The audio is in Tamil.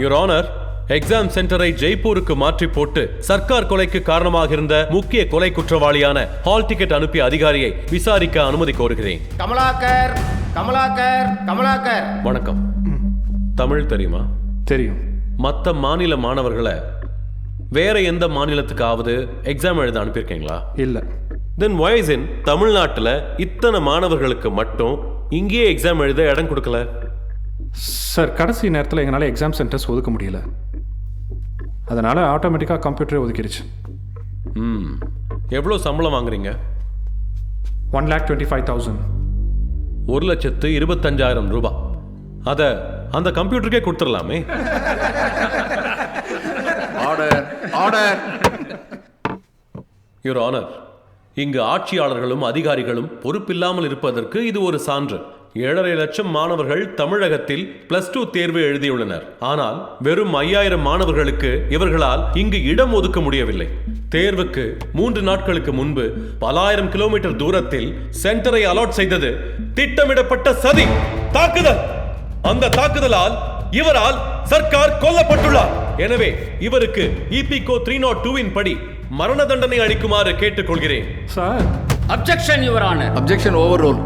யுவர் ஆனர், எக்ஸாம் சென்டரை ஜெய்ப்பூருக்கு மாற்றி போட்டு சர்க்கார் கொலைக்கு காரணமாக இருந்த முக்கிய கொலை குற்றவாளியான ஹால் டிக்கெட் அனுப்பிய அதிகாரியை விசாரிக்க அனுமதி கோருகிறேன். கமலாக்கர், கமலாக்கர், கமலாக்கர். வணக்கம். தமிழ் தெரியுமா? தெரியும். மற்ற மாநில மாணவர்களை வேற எந்த மாநிலத்துக்காவது எக்ஸாம் எழுத அனுப்பியிருக்கீங்களா? இல்லை. தென் வாய்ஸ் இன் தமிழ்நாட்டில் இத்தனை மாணவர்களுக்கு மட்டும் இங்கேயே எக்ஸாம் எழுத இடம் கொடுக்கல? சார், கடைசி நேரத்தில் எங்களால் எக்ஸாம் சென்டர்ஸ் ஒதுக்க முடியல. அதனால் ஆட்டோமேட்டிக்காக கம்ப்யூட்டரே ஒதுக்கிடுச்சு. எவ்வளோ சம்பளம் வாங்குறீங்க? 1,25,000. 1,25,000 ரூபாய். அதை அந்த கம்ப்யூட்டருக்கே கொடுத்துடலாமே. Order, order. யுவர் ஆனர், இங்கு ஆட்சியாளர்களும் அதிகாரிகளும் பொறுப்பில்லாமல் இருப்பதற்கு இது ஒரு சான்று. 7.5 லட்சம் மாணவர்கள் தமிழகத்தில் +2 தேர்வு எழுதியுள்ளனர். ஆனால் வெறும் 5,000 மாணவர்களுக்கு இவர்களால் இங்கு இடம் ஒதுக்க முடியவில்லை. தேர்வுக்கு 3 நாட்களுக்கு முன்பு பல ஆயிரம் கிலோமீட்டர் தூரத்தில் சென்டரை அலாட் செய்தது திட்டமிடப்பட்ட சதி, தாக்குதல். அந்த தாக்குதலால் இவரால் சர்க்கார் கொல்லப்பட்டுள்ளார். எனவே இவருக்கு EPCO 302 படி மரண தண்டனை அளிக்குமாறு கேட்டுக்கொள்கிறேன். Sir, objection your honour. Objection over rule.